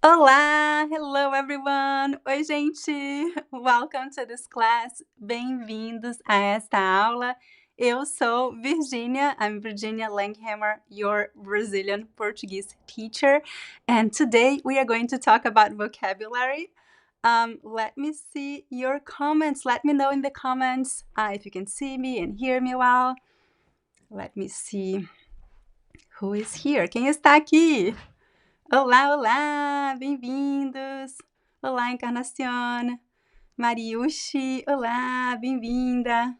Olá! Hello everyone! Oi, gente! Welcome to this class. Bem-vindos a esta aula. Eu sou Virginia. I'm Virginia Langhammer, your Brazilian Portuguese teacher. And today we are going to talk about vocabulary. Let me see your comments. Let me know in the comments if you can see me and hear me well. Let me see who is here. Quem está aqui? Olá, olá! Bem-vindos! Olá, Encarnacion! Mariushi, olá, bem-vinda!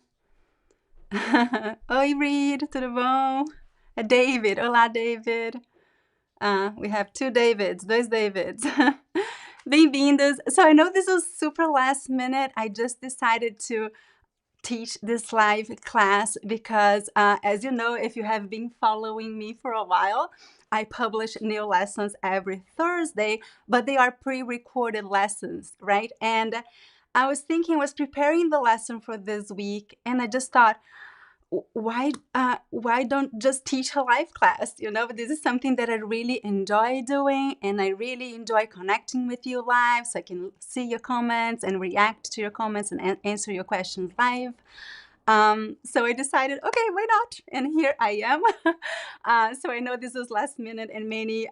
Oi, Reed, tudo bom? David, olá, David! We have two Davids, dois Davids. Bem-vindos! So I know this was super last minute. I just decided to teach this live class because, as you know, if you have been following me for a while, I publish new lessons every Thursday, but they are pre-recorded lessons, right? And I was preparing the lesson for this week, and I just thought, why don't just teach a live class? You know, this is something that I really enjoy doing, and I really enjoy connecting with you live, so I can see your comments and react to your comments and answer your questions live. So I decided, okay, why not? And here I am. So I know this was last minute, and many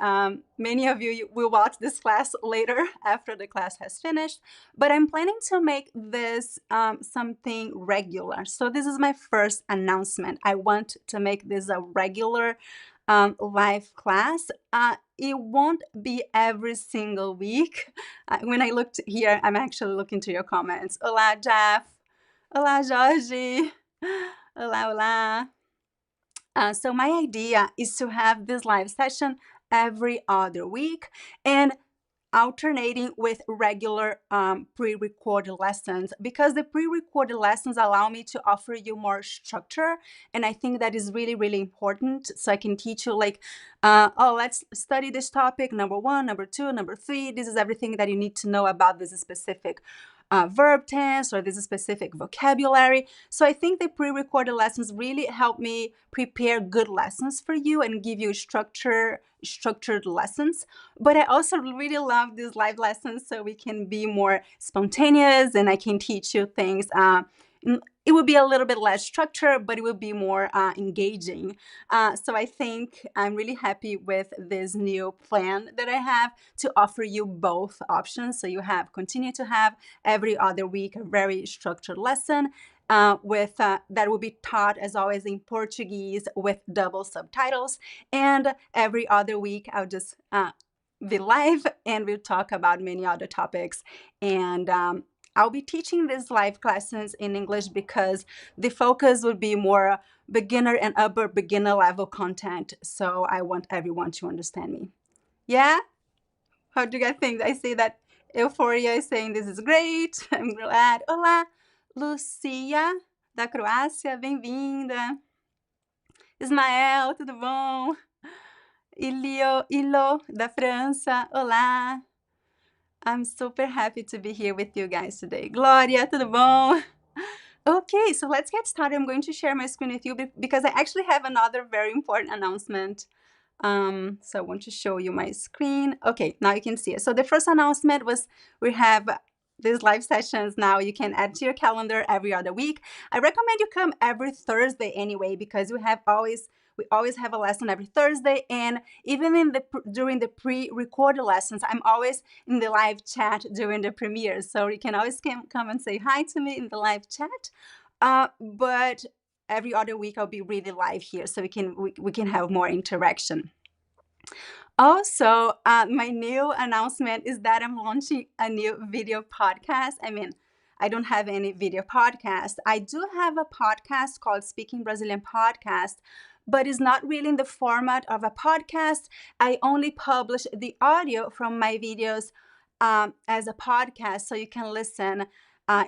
of you will watch this class later after the class has finished. But I'm planning to make this something regular. So this is my first announcement. I want to make this a regular live class. It won't be every single week. When I looked here, I'm actually looking to your comments. Hola, Jeff. Olá, Jorge. Olá, olá. So my idea is to have this live session every other week and alternating with regular pre-recorded lessons, because the pre-recorded lessons allow me to offer you more structure, and I think that is really, really important. So I can teach you like, let's study this topic, number 1, number 2, number 3. This is everything that you need to know about this specific verb tense or this specific vocabulary. So I think the pre-recorded lessons really help me prepare good lessons for you and give you structured lessons. But I also really love these live lessons so we can be more spontaneous and I can teach you things. It will be a little bit less structured, but it will be more engaging. So I think I'm really happy with this new plan that I have to offer you both options. So you continue to have every other week a very structured lesson with that will be taught as always in Portuguese with double subtitles. And every other week I'll just be live and we'll talk about many other topics. And I'll be teaching these live classes in English because the focus would be more beginner and upper beginner level content. So I want everyone to understand me. Yeah? How do you guys think? I see that Euphoria is saying this is great. I'm glad. Olá, Lucia, da Croácia, bem-vinda. Ismael, tudo bom? Ilo, da França, olá. I'm super happy to be here with you guys today. Glória, tudo bom? Okay, so let's get started. I'm going to share my screen with you because I actually have another very important announcement. So I want to show you my screen. Okay, now you can see it. So the first announcement was we have these live sessions now. You can add to your calendar every other week. I recommend you come every Thursday anyway, because we always have a lesson every Thursday, and even during the pre-recorded lessons, I'm always in the live chat during the premieres. So you can always come and say hi to me in the live chat. But every other week I'll be really live here, so we can have more interaction. Also, my new announcement is that I'm launching a new video podcast. I mean, I don't have any video podcast. I do have a podcast called Speaking Brazilian Podcast, but it's not really in the format of a podcast. I only publish the audio from my videos as a podcast, so you can listen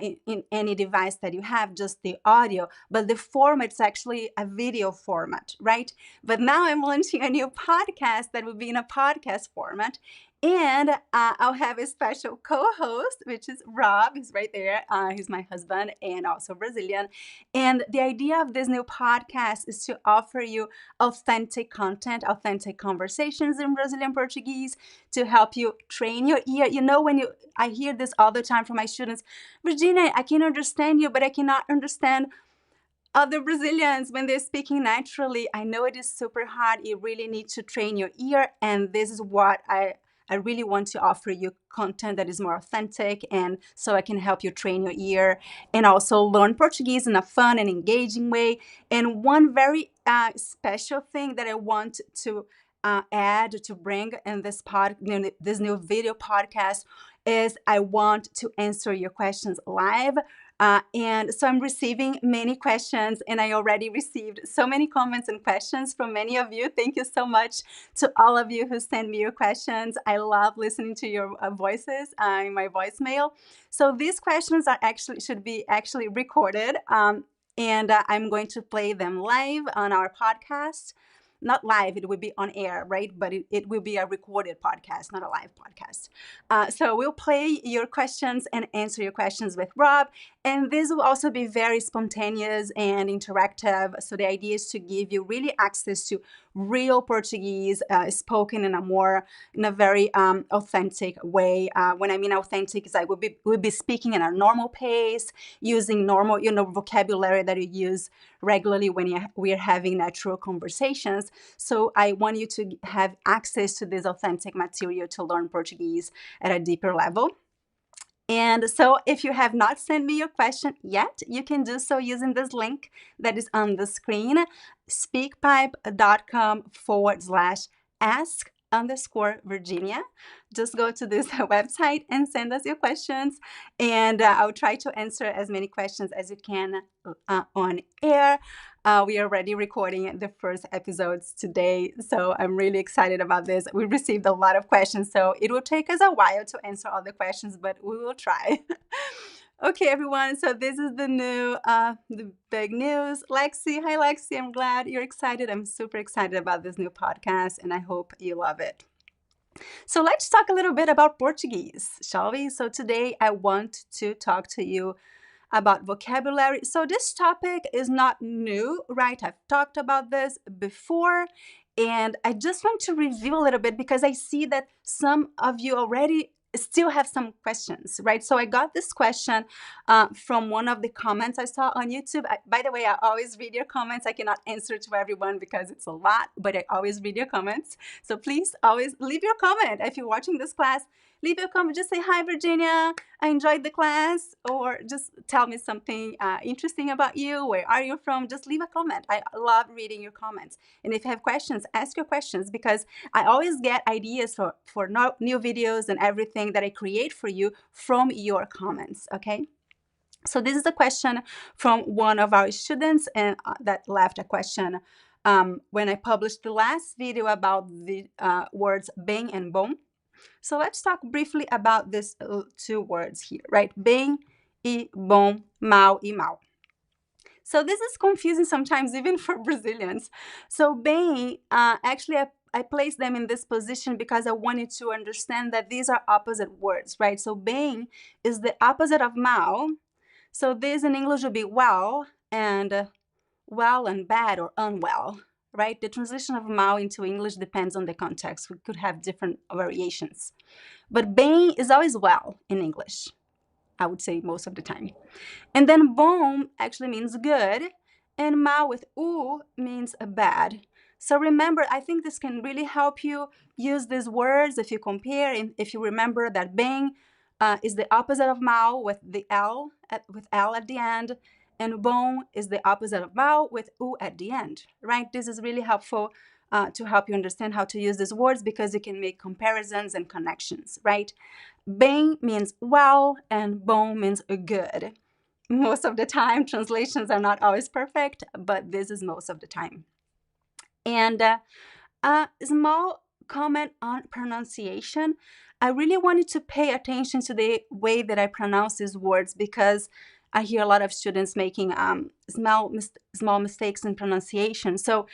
in any device that you have, just the audio, but the format is actually a video format, right? But now I'm launching a new podcast that will be in a podcast format, And I'll have a special co-host, which is Rob. He's right there. He's my husband and also Brazilian. And the idea of this new podcast is to offer you authentic content, authentic conversations in Brazilian Portuguese to help you train your ear. You know, I hear this all the time from my students, Virginia, I can understand you, but I cannot understand other Brazilians when they're speaking naturally. I know it is super hard. You really need to train your ear, and this is what I really want to offer you content that is more authentic, and so I can help you train your ear and also learn Portuguese in a fun and engaging way. And one very special thing that I want to add to bring in this new video podcast is I want to answer your questions live. And so I'm receiving many questions, and I already received so many comments and questions from many of you. Thank you so much to all of you who send me your questions. I love listening to your voices in my voicemail. So these questions should be actually recorded, and I'm going to play them live on our podcast. Not live, it will be on air, right? But it will be a recorded podcast, not a live podcast. So we'll play your questions and answer your questions with Rob. And this will also be very spontaneous and interactive. So the idea is to give you really access to real Portuguese spoken in a very authentic way. When I mean authentic, is I will be speaking in a normal pace, using normal, vocabulary that you use regularly when we are having natural conversations. So I want you to have access to this authentic material to learn Portuguese at a deeper level. And so if you have not sent me your question yet, you can do so using this link that is on the screen, speakpipe.com/ask_Virginia. Just go to this website and send us your questions, and I'll try to answer as many questions as you can on air. We are already recording the first episodes today, so I'm really excited about this. We received a lot of questions, so it will take us a while to answer all the questions, but we will try. Okay, everyone, so this is the big news. Lexi, hi Lexi, I'm glad you're excited. I'm super excited about this new podcast, and I hope you love it. So let's talk a little bit about Portuguese, shall we? So today I want to talk to you about vocabulary. So this topic is not new, right? I've talked about this before, and I just want to review a little bit because I see that some of you already still have some questions, right? So I got this question from one of the comments I saw on YouTube. By the way, I always read your comments. I cannot answer to everyone because it's a lot, but I always read your comments. So please always leave your comment. If you're watching this class, leave your comment. Just say, hi, Virginia. I enjoyed the class. Or just tell me something interesting about you. Where are you from? Just leave a comment. I love reading your comments. And if you have questions, ask your questions because I always get ideas for new videos and everything that I create for you from your comments, okay? So this is a question from one of our students and that left a question when I published the last video about the words bem and bom. So let's talk briefly about these two words here, right? Bem e bom, mal e mal. So this is confusing sometimes even for Brazilians. So bem, actually I placed them in this position because I wanted to understand that these are opposite words, right? So bem is the opposite of mal. So this in English would be well and bad or unwell, right? The translation of mal into English depends on the context. We could have different variations. But bem is always well in English, I would say most of the time. And then bom actually means good, and mal with u means bad. So remember, I think this can really help you use these words if you compare and if you remember that bem is the opposite of mal with L at the end, and bom is the opposite of mal with u at the end, right? This is really helpful to help you understand how to use these words because you can make comparisons and connections, right? Bem means well and bom means good. Most of the time, translations are not always perfect, but this is most of the time. And a small comment on pronunciation. I really wanted to pay attention to the way that I pronounce these words because I hear a lot of students making small mistakes in pronunciation. So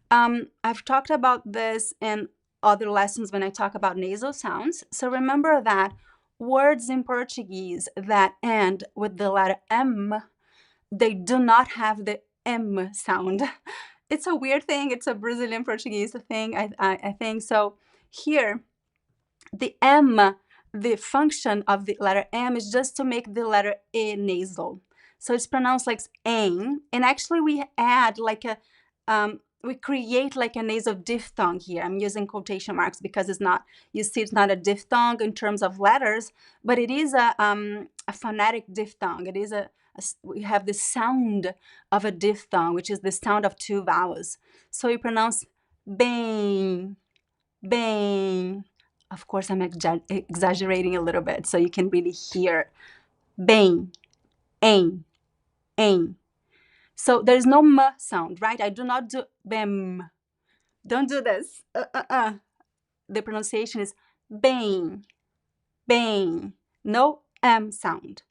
I've talked about this in other lessons when I talk about nasal sounds. So remember that words in Portuguese that end with the letter M, they do not have the M sound. It's a weird thing. It's a Brazilian Portuguese thing, I think. So here, the M, the function of the letter M is just to make the letter E nasal. So it's pronounced like ain, and actually we add like a, we create like a nasal diphthong here. I'm using quotation marks because it's not, you see it's not a diphthong in terms of letters, but it is a phonetic diphthong. It is we have the sound of a diphthong, which is the sound of two vowels. So you pronounce bem, bem. Of course, I'm exaggerating a little bit so you can really hear bem, em, em. So there's no m sound, right? I do not do bem. Don't do this. The pronunciation is bem, bem. No m sound.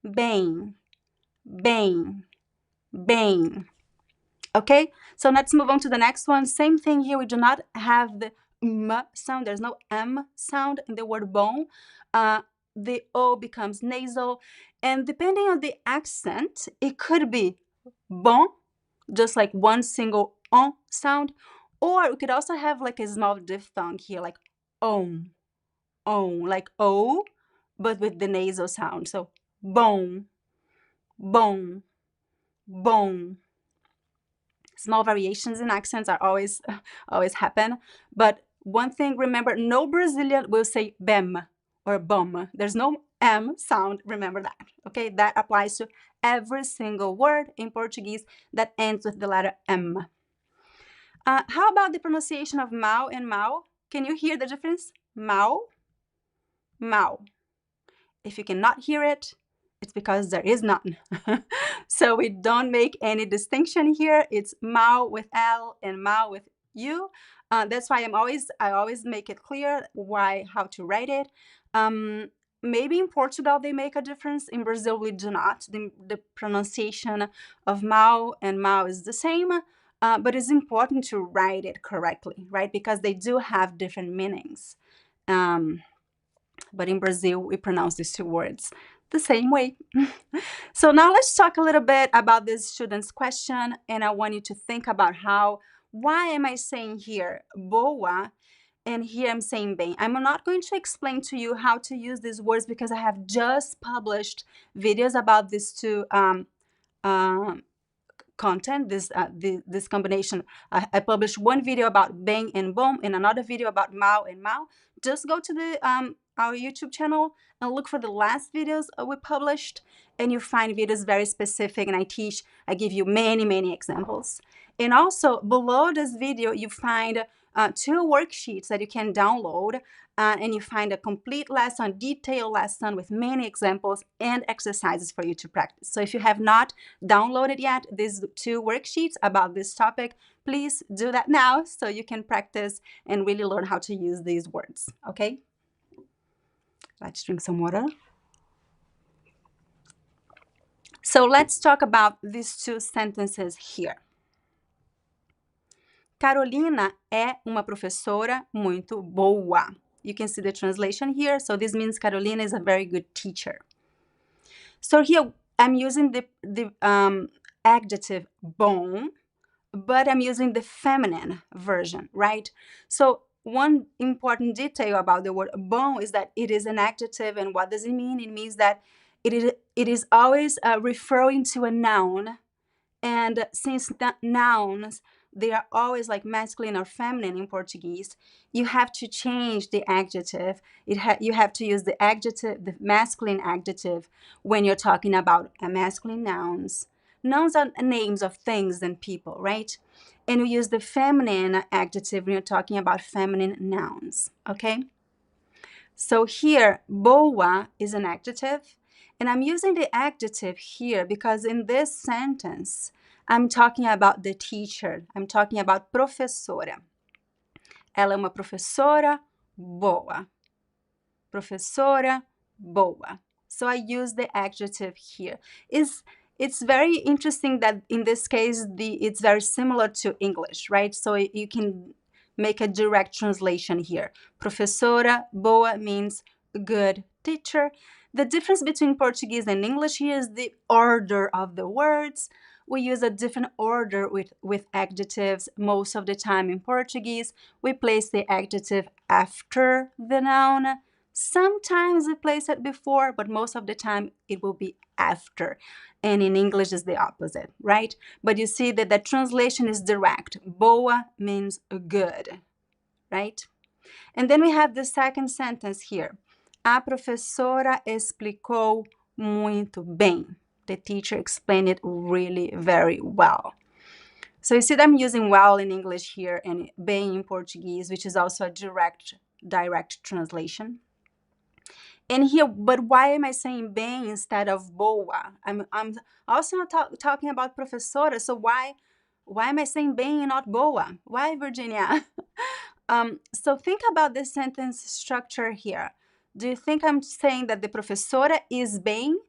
Bem, bem, bem. Okay, so let's move on to the next one. Same thing here. We do not have the m sound. There's no m sound in the word bom. The o becomes nasal, and depending on the accent, it could be bon, just like one single on sound, or we could also have like a small diphthong here, like on, like o, but with the nasal sound. So bon, bon, bon. Small variations in accents are always happen, but one thing, remember, no Brazilian will say bem or bom. There's no m sound. Remember that. Okay, that applies to every single word in Portuguese that ends with the letter m. How about the pronunciation of mal and mal? Can you hear the difference? Mal, mal. If you cannot hear it, it's because there is none. So we don't make any distinction here. It's mal with L and mal with U. That's why I always make it clear how to write it. Maybe in Portugal they make a difference. In Brazil we do not. The pronunciation of mal and mal is the same, but it's important to write it correctly, right? Because they do have different meanings. But in Brazil, we pronounce these two words the same way. So now let's talk a little bit about this student's question, and I want you to think about why am I saying here boa, and here I'm saying bem. I'm not going to explain to you how to use these words because I have just published videos about these two content, this combination. I published one video about bem and bom and another video about mal and mal. Just go to our YouTube channel and look for the last videos we published, and you find videos very specific, and I give you many examples. And also below this video you find 2 worksheets that you can download, and you find a complete lesson, detailed lesson with many examples and exercises for you to practice. So if you have not downloaded yet these 2 worksheets about this topic, please do that now so you can practice and really learn how to use these words, okay? Let's drink some water. So let's talk about these 2 sentences here. Carolina é uma professora muito boa. You can see the translation here. So this means Carolina is a very good teacher. So here I'm using the adjective bom, but I'm using the feminine version, right? So one important detail about the word bom is that it is an adjective, and what does it mean? It means that it is always referring to a noun, and since nouns, they are always like masculine or feminine in Portuguese, you have to change the adjective. You have to use the adjective, the masculine adjective, when you're talking about masculine nouns. Nouns are names of things and people, right? And we use the feminine adjective when you're talking about feminine nouns, okay? So here, boa is an adjective, and I'm using the adjective here because in this sentence, I'm talking about the teacher. I'm talking about professora. Ela é uma professora boa. Professora boa. So I use the adjective here. It's very interesting that in this case, it's very similar to English, right? So you can make a direct translation here. Professora boa means good teacher. The difference between Portuguese and English here is the order of the words. We use a different order with adjectives. Most of the time in Portuguese, we place the adjective after the noun. Sometimes we place it before, but most of the time it will be after. And in English is the opposite, right? But you see that the translation is direct. Boa means good, right? And then we have the second sentence here. A professora explicou muito bem. The teacher explained it really very well. So you see that I'm using well in English here and bem in Portuguese, which is also a direct translation. And here, but why am I saying bem instead of boa? I'm also talking about professora, so why am I saying bem and not boa? Why, Virginia? So think about this sentence structure here. Do you think I'm saying that the professora is bem,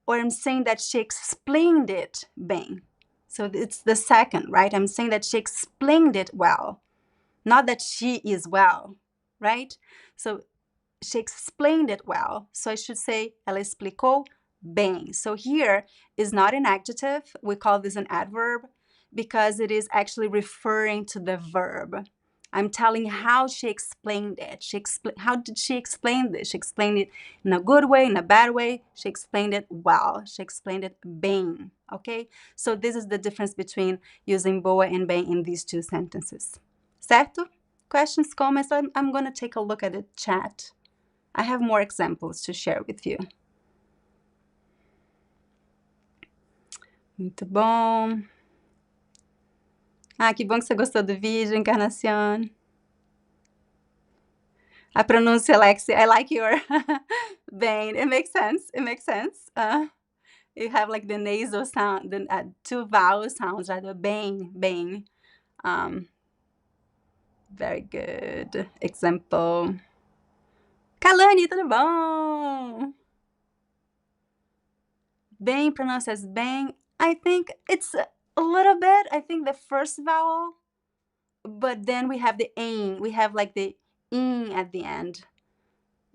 or I'm saying that she explained it bem? So it's the second, right? I'm saying that she explained it well, not that she is well, right? So she explained it well. So I should say, ela explicou bem. So here is not an adjective. We call this an adverb because it is actually referring to the verb. I'm telling how she explained it. How did she explain this? She explained it in a good way, in a bad way. She explained it well. She explained it bem. Okay? So this is the difference between using boa and bem in these two sentences. Certo? Questions, comments? I'm going to take a look at the chat. I have more examples to share with you. Muito bom. Ah, que bom que você gostou do vídeo, Encarnação. A pronúncia, Alexi, I like your bem. It makes sense. It makes sense. You have like the nasal sound, the two vowel sounds, right? Bem, bem. Very good example. Kalani, tudo bom? Bem pronounces bem. I think it's a little bit. I think the first vowel, but then we have the ain. We have like the in at the end.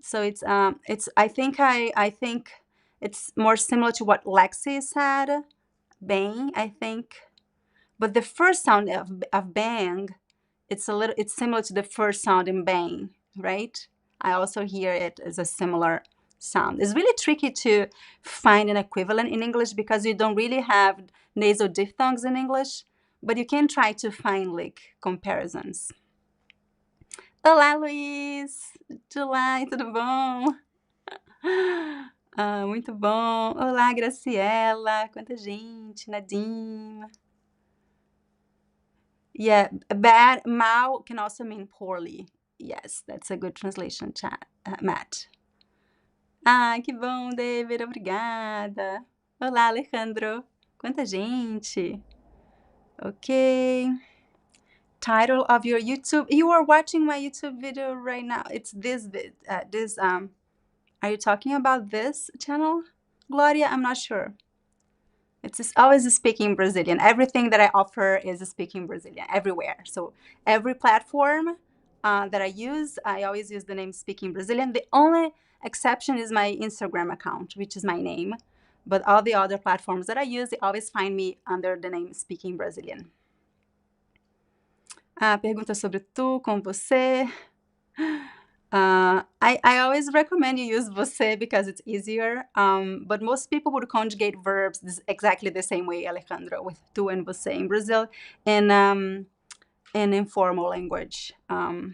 So it's I think it's more similar to what Lexi said. Bang, I think. But the first sound of bang, it's similar to the first sound in bang, right? I also hear it as a similar sound. It's really tricky to find an equivalent in English because you don't really have nasal diphthongs in English, but you can try to find like comparisons. Olá, Luiz! July, tudo bom? Muito bom. Olá, Graciela. Quanta gente. Nadim. Yeah, bad, mal can also mean poorly. Yes, that's a good translation, Matt. Ah, que bom, David. Obrigada. Olá, Alejandro. Quanta gente. Okay. Title of your YouTube. You are watching my YouTube video right now. It's this are you talking about this channel, Gloria? I'm not sure. It's always speaking Brazilian. Everything that I offer is speaking Brazilian everywhere. So every platform that I use, I always use the name Speaking Brazilian. The only exception is my Instagram account, which is my name. But all the other platforms that I use, they always find me under the name Speaking Brazilian. Pergunta sobre tu, com você. I always recommend you use você because it's easier, but most people would conjugate verbs exactly the same way, Alejandro, with tu and você in Brazil in informal language. I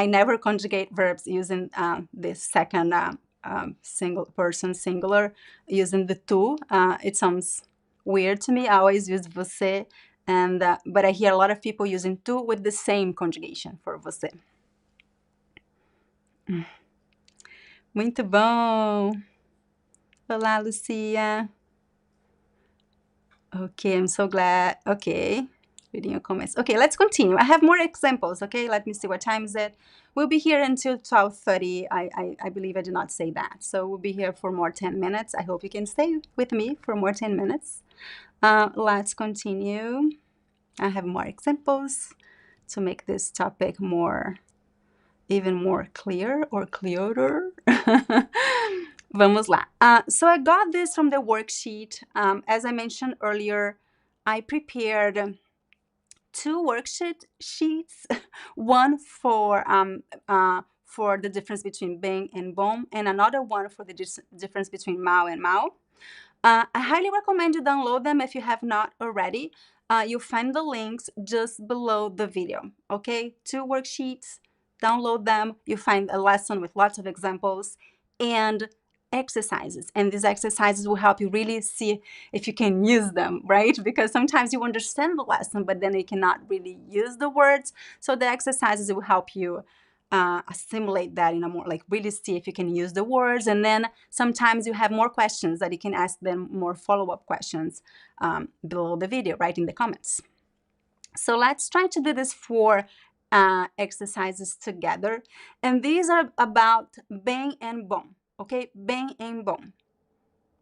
never conjugate verbs using this second single person singular using the tu. It sounds weird to me. I always use você, but I hear a lot of people using tu with the same conjugation for você. Muito bom. Olá, Lucia. Okay, I'm so glad. Okay, reading your comments. Okay, let's continue. I have more examples. Okay, let me see, what time is it? We'll be here until 12:30. I believe I did not say that. So we'll be here for more 10 minutes. I hope you can stay with me for more 10 minutes. Let's continue. I have more examples to make this topic even more clear or clearer. Vamos lá. So I got this from the worksheet. As I mentioned earlier, I prepared two worksheet sheets, one for the difference between bem and bom, and another one for the difference between mal and mal. I highly recommend you download them if you have not already. You'll find the links just below the video, okay? Two worksheets, download them. You find a lesson with lots of examples and exercises. And these exercises will help you really see if you can use them, right? Because sometimes you understand the lesson, but then you cannot really use the words. So the exercises will help you assimilate that in a more, like, really see if you can use the words. And then sometimes you have more questions that you can ask them, more follow-up questions below the video, right, in the comments. So let's try to do this 4 exercises together. And these are about bem and bom, okay? Bem and bom.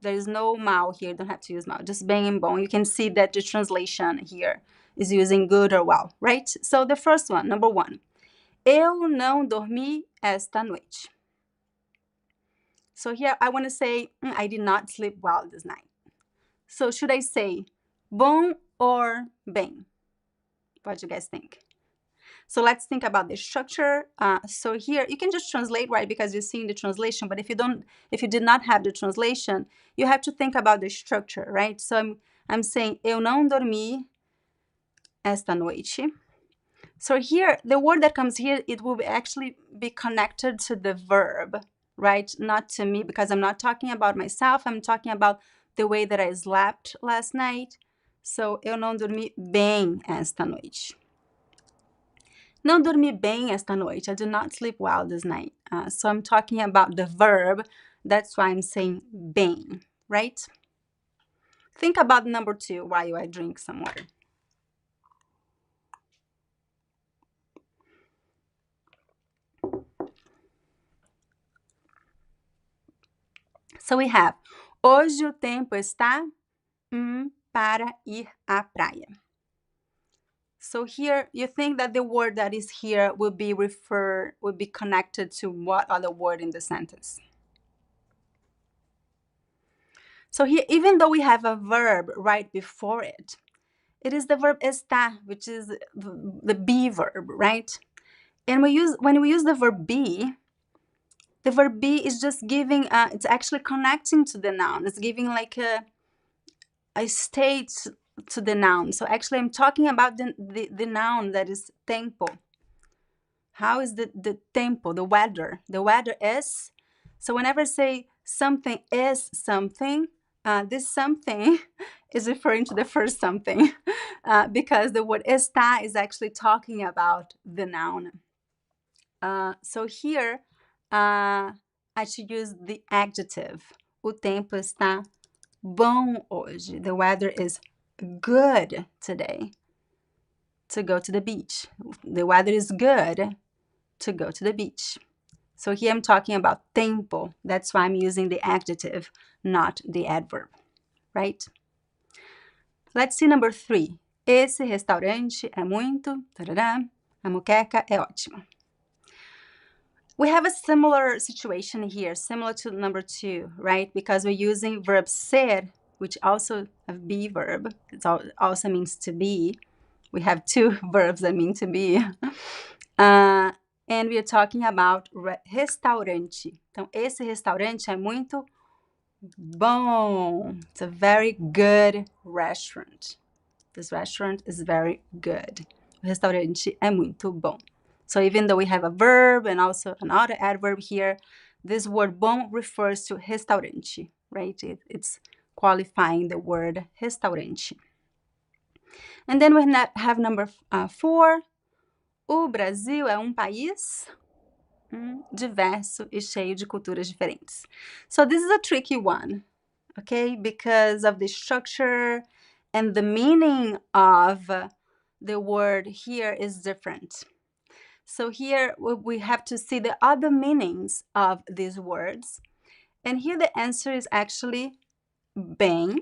There is no mal here, don't have to use mal, just bem and bom. You can see that the translation here is using good or well, right? So the first one, number 1. Eu não dormi esta noite. So here I want to say, I did not sleep well this night. So should I say bom or bem? What do you guys think? So let's think about the structure. So here you can just translate, right? Because you're seeing the translation. But if you did not have the translation, you have to think about the structure, right? So I'm saying eu não dormi esta noite. So here, the word that comes here, it will actually be connected to the verb, right? Not to me, because I'm not talking about myself. I'm talking about the way that I slept last night. So, eu não dormi bem esta noite. Não dormi bem esta noite. I did not sleep well this night. So I'm talking about the verb. That's why I'm saying bem, right? Think about number 2 while I drink some water. So we have, hoje o tempo está para ir à praia. So here, you think that the word that is here will be connected to what other word in the sentence? So here, even though we have a verb right before it, it is the verb está, which is the be verb, right? And when we use the verb be is just giving, it's actually connecting to the noun. It's giving like a state to the noun. So actually I'm talking about the noun that is tempo. How is the tempo, the weather? The weather is, so whenever I say something is something, this something is referring to the first something because the word está is actually talking about the noun. So here, I should use the adjective. O tempo está bom hoje. The weather is good today to go to the beach. The weather is good to go to the beach. So here I'm talking about tempo. That's why I'm using the adjective, not the adverb, right? Let's see number 3. Esse restaurante é muito... Tarará, a moqueca é ótima. We have a similar situation here, similar to number 2, right? Because we're using verb ser, which also a be verb. It also means to be. We have 2 verbs that mean to be. And we are talking about restaurante. Então, esse restaurante é muito bom. It's a very good restaurant. This restaurant is very good. O restaurante é muito bom. So even though we have a verb and also another adverb here, this word bom refers to restaurante, right? It's qualifying the word restaurante. And then we have number 4. O Brasil é país diverso e cheio de culturas diferentes. So this is a tricky one, okay? Because of the structure and the meaning of the word here is different. So here we have to see the other meanings of these words. And here the answer is actually bem.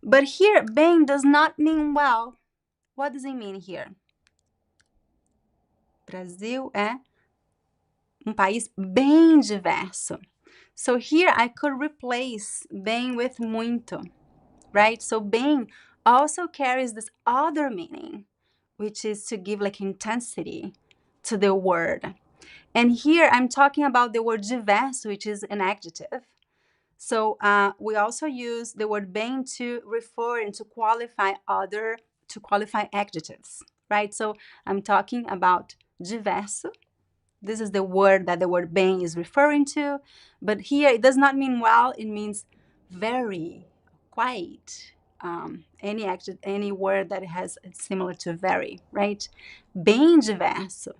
But here, bem does not mean well. What does it mean here? Brasil é país bem diverso. So here I could replace bem with muito, right? So bem also carries this other meaning, which is to give like intensity to the word. And here I'm talking about the word diverso, which is an adjective. So we also use the word bem to refer and to qualify adjectives, right? So I'm talking about diverso. This is the word that the word bem is referring to. But here it does not mean well, it means very, quite. Any word that has similar to very, right? Bem diverso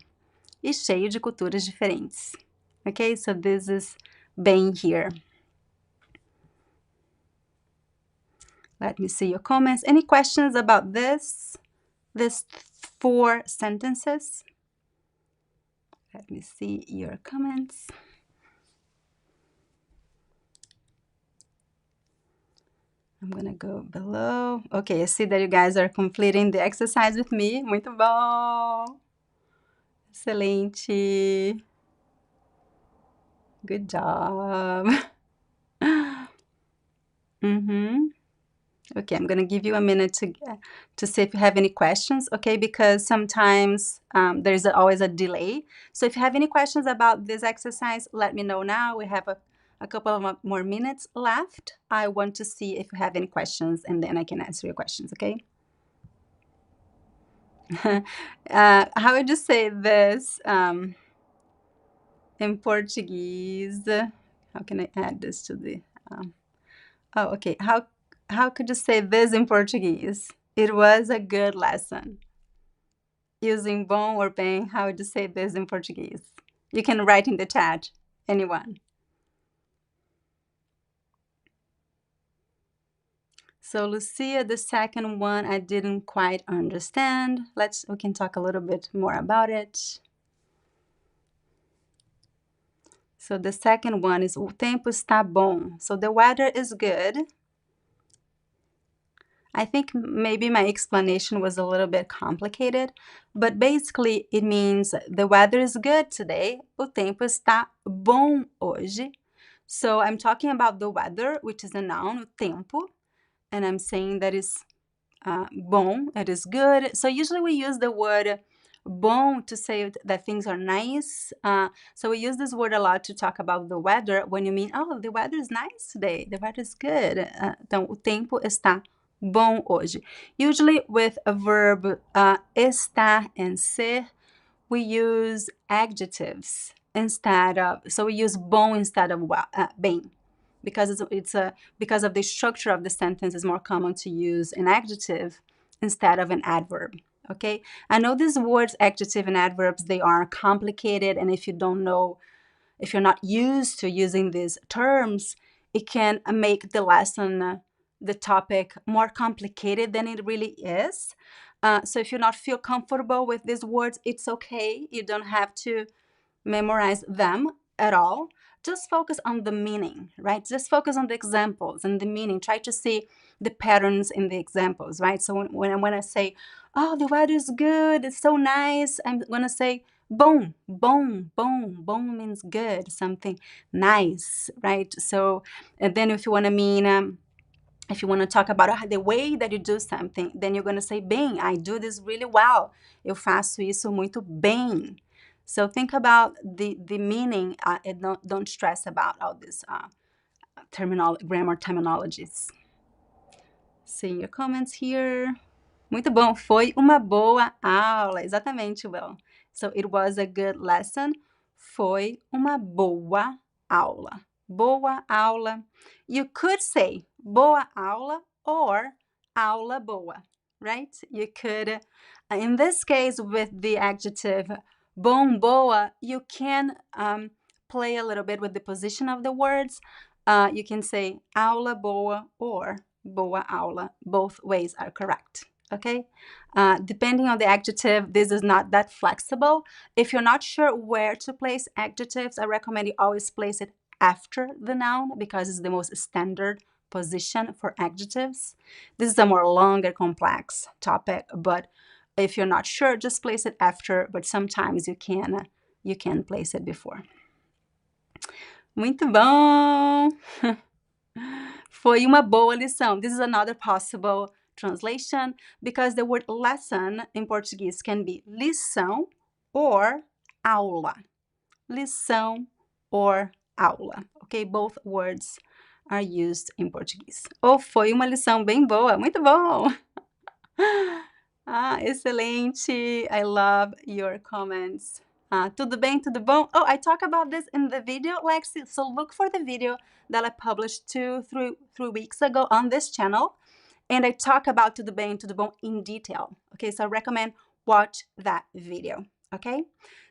e cheio de culturas diferentes. Okay, so this is bem here. Let me see your comments. Any questions about this 4 sentences? Let me see your comments. I'm gonna go below. Okay, I see that you guys are completing the exercise with me. Muito bom! Excelente! Good job! Okay, I'm gonna give you a minute to see if you have any questions, okay? Because sometimes there's always a delay. So if you have any questions about this exercise, let me know now. We have a couple of more minutes left. I want to see if you have any questions, and then I can answer your questions, okay? How would you say this in Portuguese? How can I add this to the... oh, okay. How could you say this in Portuguese? It was a good lesson. Using bom or bem, how would you say this in Portuguese? You can write in the chat, anyone. So Lucia, the second one, I didn't quite understand. We can talk a little bit more about it. So the second one is o tempo está bom. So the weather is good. I think maybe my explanation was a little bit complicated, but basically it means the weather is good today. O tempo está bom hoje. So I'm talking about the weather, which is a noun, o tempo, and I'm saying that is bom, it is good. So usually we use the word bom to say that things are nice. So we use this word a lot to talk about the weather when you mean, oh, the weather is nice today, the weather is good. Então, o tempo está bom hoje. Usually with a verb estar and ser, we use adjectives instead of, so we use bom instead of bem. Because because of the structure of the sentence, it's more common to use an adjective instead of an adverb. Okay, I know these words, adjective and adverbs, they are complicated, and if you don't know, if you're not used to using these terms, it can make the lesson, the topic, more complicated than it really is. So if you not feel comfortable with these words, it's okay. You don't have to memorize them at all. Just focus on the meaning, right? Just focus on the examples and the meaning. Try to see the patterns in the examples, right? So when I say, oh, the weather is good, it's so nice, I'm going to say, bom, bom, bom. Bom means good, something nice, right? So, and then if you want to mean, if you want to talk about the way that you do something, then you're going to say bem, I do this really well. Eu faço isso muito bem. So think about the meaning and don't stress about all these grammar terminologies. See your comments here. Muito bom. Foi uma boa aula. Exatamente, Will. So it was a good lesson. Foi uma boa aula. Boa aula. You could say boa aula or aula boa, right? You could, in this case, with the adjective bom, boa, you can play a little bit with the position of the words. You can say aula boa or boa aula. Both ways are correct. Okay, depending on the adjective, this is not that flexible. If you're not sure where to place adjectives, I recommend you always place it after the noun because it's the most standard position for adjectives. This is a more longer, complex topic, but if you're not sure, just place it after, but sometimes you can place it before. Muito bom! Foi uma boa lição. This is another possible translation because the word lesson in Portuguese can be lição or aula. Lição or aula. Okay, both words are used in Portuguese. Oh, foi uma lição bem boa. Muito bom! Ah, excelente. I love your comments. Tudo bem? Tudo bom? Oh, I talk about this in the video, Lexi. So look for the video that I published 3 weeks ago on this channel. And I talk about tudo bem, tudo bom in detail. Okay, so I recommend watch that video. Okay,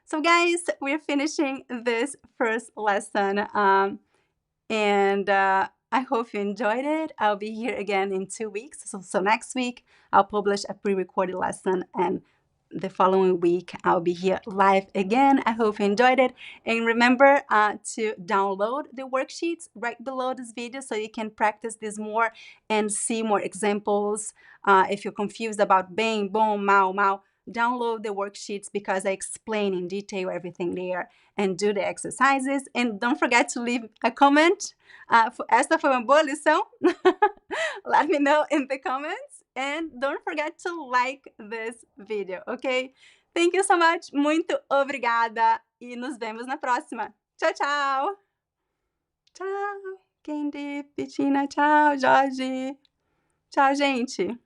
so guys, we're finishing this first lesson. And I hope you enjoyed it. I'll be here again in 2 weeks. So next week, I'll publish a pre-recorded lesson, and the following week, I'll be here live again. I hope you enjoyed it. And remember to download the worksheets right below this video so you can practice this more and see more examples. If you're confused about bem, bom, mal, download the worksheets because I explain in detail everything there and do the exercises. And don't forget to leave a comment. Esta foi uma boa lição? Let me know in the comments. And don't forget to like this video, okay? Thank you so much. Muito obrigada. E nos vemos na próxima. Tchau, tchau. Tchau. Candy, Bettina, tchau. Jorge. Tchau, gente.